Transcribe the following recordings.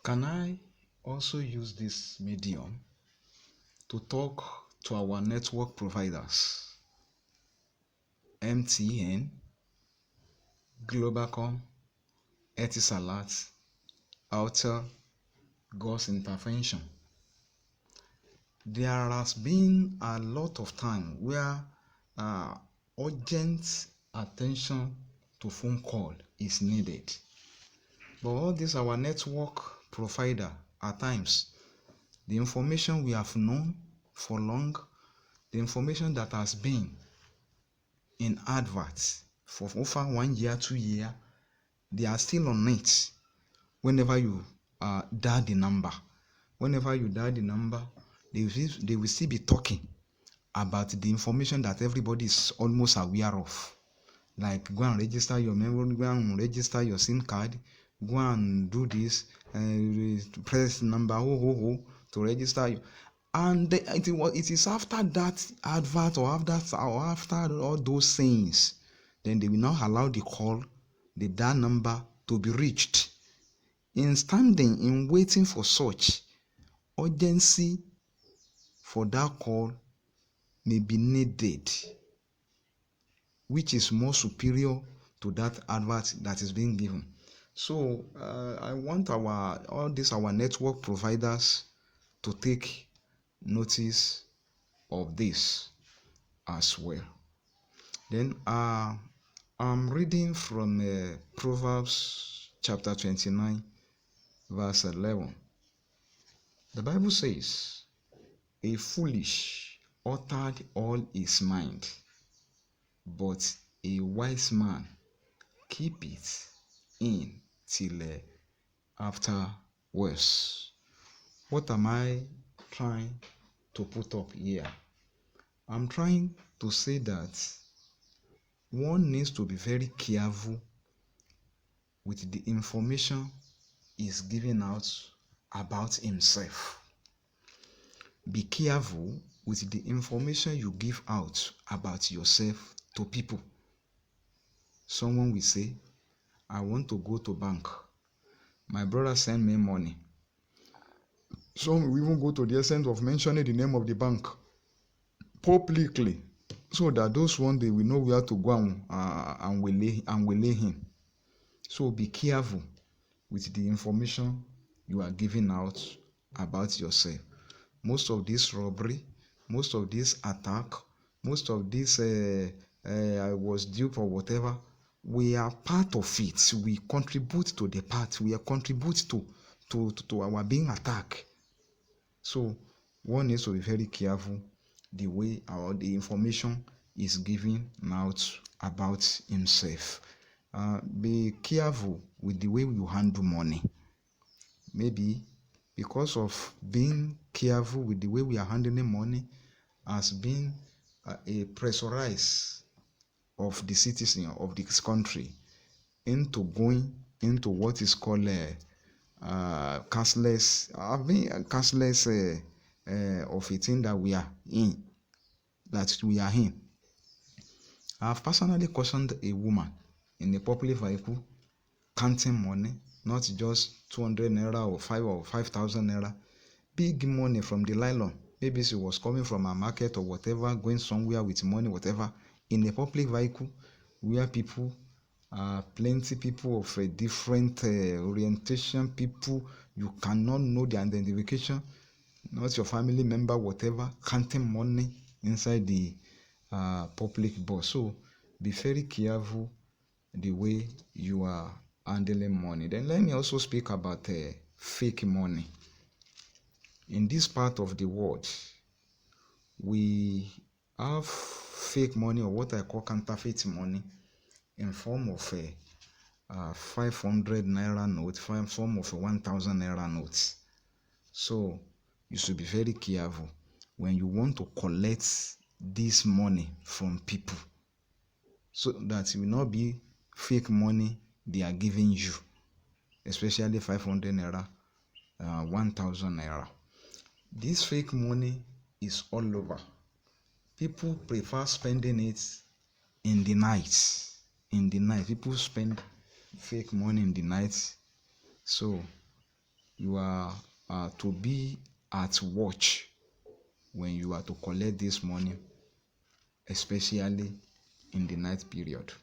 Can I also use this medium to talk to our network providers, MTN, Globalcom, Etisalat, Altel, God's intervention? There has been a lot of time where uh, urgent attention to phone call is needed. But all this our network provider, at times, the information we have known for long, the information that has been in adverts for over 1 year, 2 year, they are still on it. Whenever you dial the number, they will still be talking about the information that everybody is almost aware of. Like, go and register your memory, go and register your SIM card, go and do this, press number to register you. And it is after that advert or after all those sayings, then they will now allow that number to be reached. In standing, in waiting for such, urgency for that call may be needed, which is more superior to that advert that is being given. So I want all these our network providers to take notice of this as well. Then I'm reading from Proverbs chapter 29, verse 11. The Bible says, "A foolish uttered all his mind, but a wise man keep it in till afterwards." What am I trying to put up here? I'm trying to say that one needs to be very careful with the information he's giving out about himself. Be careful with the information you give out about yourself to people. Someone will say, "I want to go to bank. My brother send me money." Some will even go to the extent of mentioning the name of the bank publicly, so that those one they will know where to go and waylay him. So be careful with the information you are giving out about yourself. Most of this robbery, most of this attack, most of this I was duped or whatever, we are part of it. We contribute to the part. We contribute to our being attacked. So one needs to be very careful the way the information is given out about himself. Be careful with the way you handle money. Maybe because of being careful with the way we are handling money has been a pressurized of the citizen of this country into going into what is called cashless, of a thing that we are in. I've personally cautioned a woman in a public vehicle counting money, not just 200 naira or 5,000 naira, big money from the nylon. Maybe she was coming from a market or whatever, going somewhere with money, whatever, in a public vehicle where plenty people of a different orientation, people you cannot know their identification, not your family member, whatever, counting money inside the public bus. So be very careful the way you are handling money. Then let me also speak about fake money. In this part of the world, we have fake money, or what I call counterfeit money, in form of a 500 naira note, form of a 1,000 naira note. So you should be very careful when you want to collect this money from people, so that it will not be fake money they are giving you, especially 500 naira, 1,000 naira. This fake money is all over. People prefer spending it in the night. People spend fake money in the night. So You are to be at watch when you are to collect this money, especially in the night period.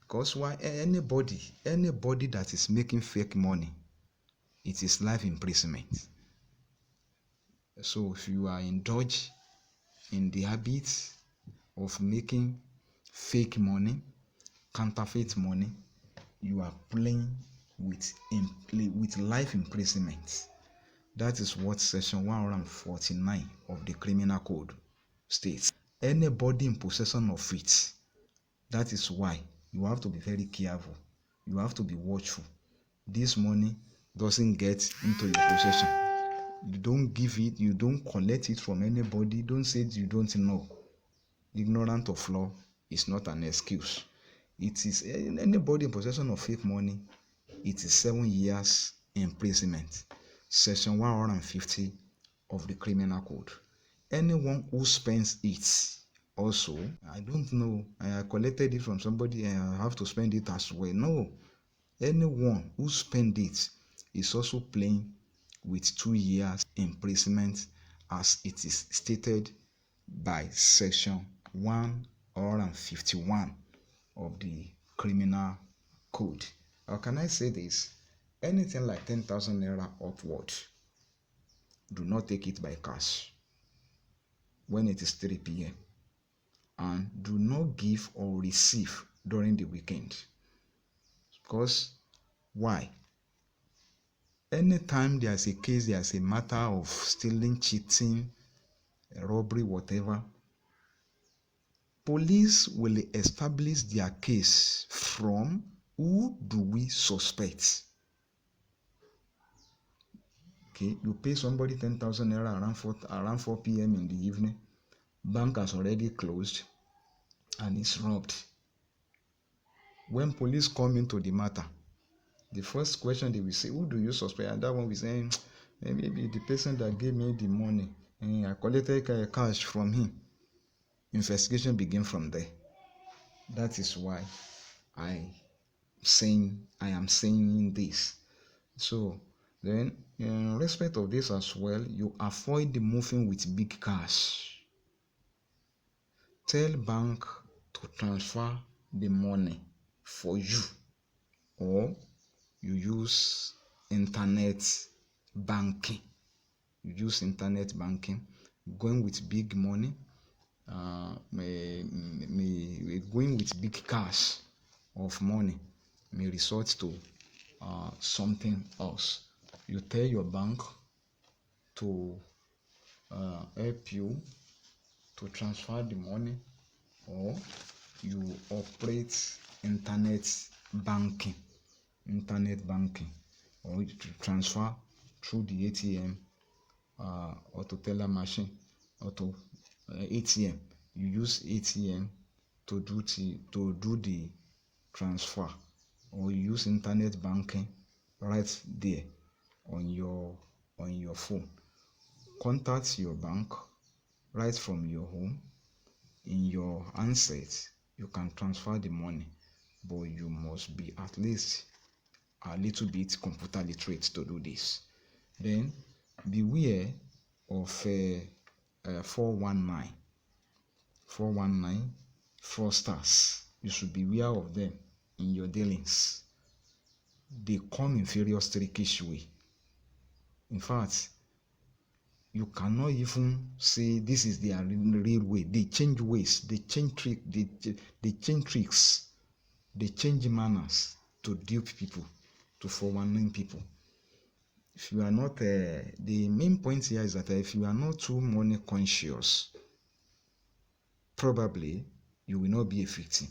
Because why anybody that is making fake money, it is life imprisonment. So if you are indulged in the habit of making fake money, counterfeit money, you are playing with life imprisonment. That is what section 149 of the criminal code states. Anybody in possession of it, that is why you have to be very careful. You have to be watchful. This money doesn't get into your possession. You don't give it, you don't collect it from anybody. Don't say you don't know. Ignorant of law is not an excuse. It is anybody in possession of fake money, it is 7 years imprisonment. Section 150 of the criminal code. Anyone who spends it also, I don't know, I collected it from somebody and I have to spend it as well. No. Anyone who spends it is also playing with 2 years imprisonment as it is stated by section 151 of the criminal code. How can I say this? Anything like 10,000 naira upward, do not take it by cash when it is 3 p.m. and do not give or receive during the weekend. Because why? Anytime there's a case, there's a matter of stealing, cheating, robbery, whatever, police will establish their case from who do we suspect. Okay, you pay somebody 10,000 naira around 4 p.m. in the evening, bank has already closed and it's robbed. When police come into the matter, the first question they will say, who do you suspect? And that one will say, maybe the person that gave me the money, I collected cash from him. Investigation begin from there. That is why I am saying this. So then, in respect of this as well, you avoid moving with big cash. Tell bank to transfer the money for you, or you use internet banking. Going with big money, going with big cash of money may resort to something else. You tell your bank to help you to transfer the money, or you operate internet banking, or you transfer through the ATM or to teller machine or to ATM. You use ATM to do the transfer, or you use internet banking right there on your phone. Contact your bank right from your home. In your handset, you can transfer the money, but you must be at least a little bit computer literate to do this. Then beware of 419 fraudsters. You should beware of them in your dealings. They come in various trickish way. In fact, you cannot even say this is their real way. They change ways, they change tricks, they change manners to dupe people, to 419 people. If you are not, the main point here is that if you are not too money conscious, probably you will not be a victim.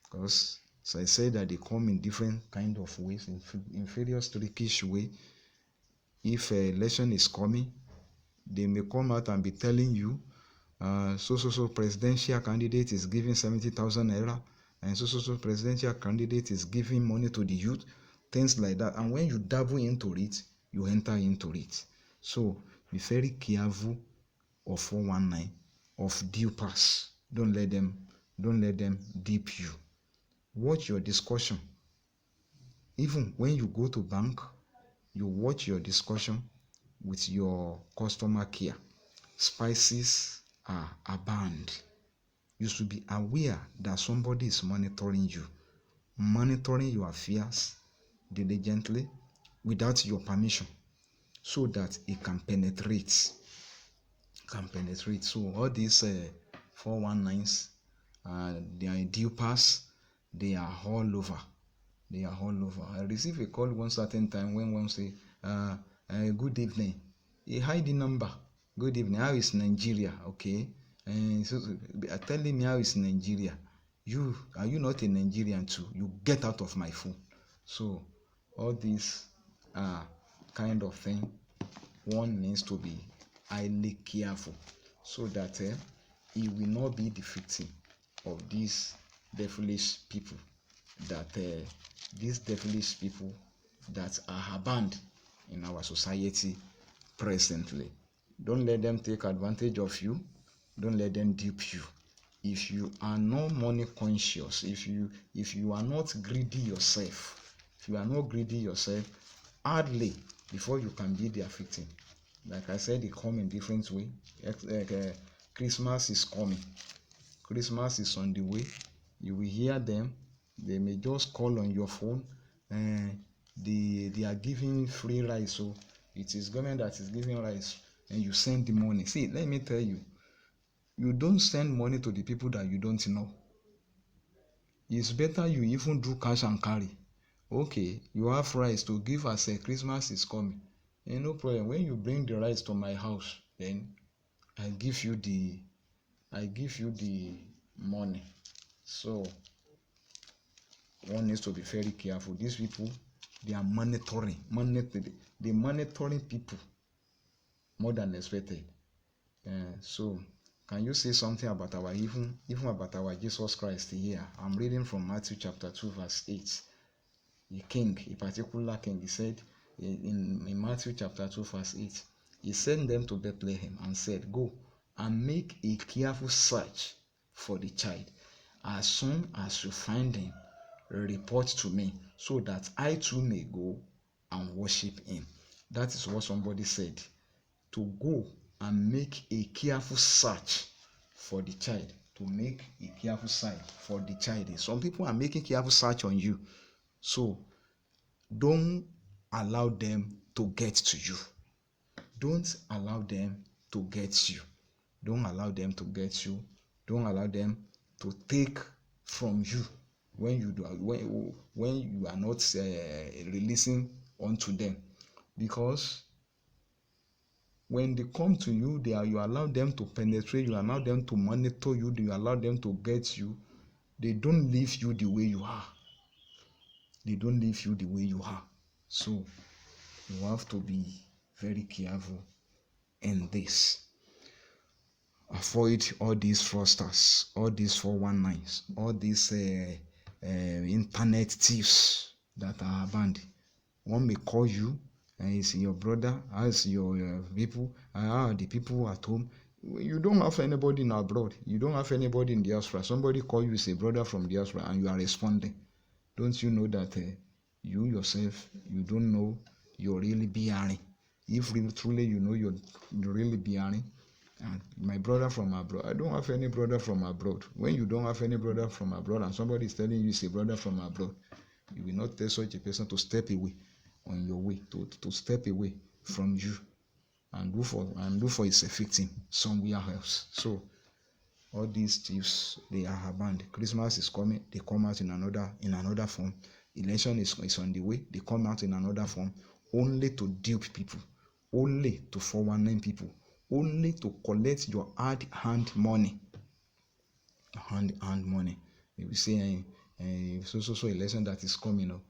Because, as I said, that they come in different kind of ways, in various trickish way. If an election is coming, they may come out and be telling you, so presidential candidate is giving 70,000 naira, and so presidential candidate is giving money to the youth, things like that. And when you dabble into it, you enter into it. So be very careful of 419, of dupers. Don't let them dupe you. Watch your discussion. Even when you go to bank, You watch your discussion with your customer care. Spices are banned. You should be aware that somebody is monitoring you, monitoring your affairs diligently without your permission, so that it can penetrate. So all these 419s, their dupers, they are all over. I received a call one certain time when one say, good evening. A hiding number. Good evening. How is Nigeria? Okay. And so telling me how is Nigeria. Are you not a Nigerian too? You get out of my phone. So all these kind of thing, one needs to be highly careful so that he will not be the victim of these devilish people that are abound in our society presently. Don't let them take advantage of you. Don't let them dupe you. If you are not money conscious, if you are not greedy yourself, hardly before you can be their victim. Like I said, they come in different way. Christmas is coming. Christmas is on the way. You will hear them. They may just call on your phone. They are giving free rice. So it is government that is giving rice, and you send the money. See, let me tell you, you don't send money to the people that you don't know. It's better you even do cash and carry. Okay, you have rice to give as a Christmas is coming. And no problem. When you bring the rice to my house, then I give you the money. So one needs to be very careful. These people, they are they monitoring people more than expected. So can you say something about our even about our Jesus Christ here? I'm reading from Matthew chapter 2 verse 8. A particular king, he said in Matthew chapter 2 verse 8, he sent them to Bethlehem and said, go and make a careful search for the child. As soon as you find him, report to me, so that I too may go and worship him. That is what somebody said, to go and make a careful search for the child. To make a careful search for the child. Some people are making careful search on you. So don't allow them to get to you. Don't allow them to get you. Don't allow them to get you. Don't allow them to take from you when you are not releasing unto them. Because when they come to you, you allow them to penetrate, you allow them to monitor you, you allow them to get you. They don't leave you the way you are. So you have to be very careful in this. Avoid all these fraudsters, all these 419s, all these internet thieves that are banned. One may call you, and it's your brother, as your people, the people at home. You don't have anybody in abroad. You don't have anybody in diaspora. Somebody call you, say brother from diaspora, and you are responding. Don't you know that you yourself, you don't know you're really bearing? If really truly you know you're really bearing, and my brother from abroad, I don't have any brother from abroad. When you don't have any brother from abroad and somebody is telling you it's a brother from abroad, you will not tell such a person to step away on your way, to step away from you and look for his victim somewhere else. So all these thieves, they are banned. Christmas is coming, they come out in another form. Election is on the way, they come out in another form, only to dupe people, only to 419 people, only to collect your hard-earned money. You will say so election that is coming up,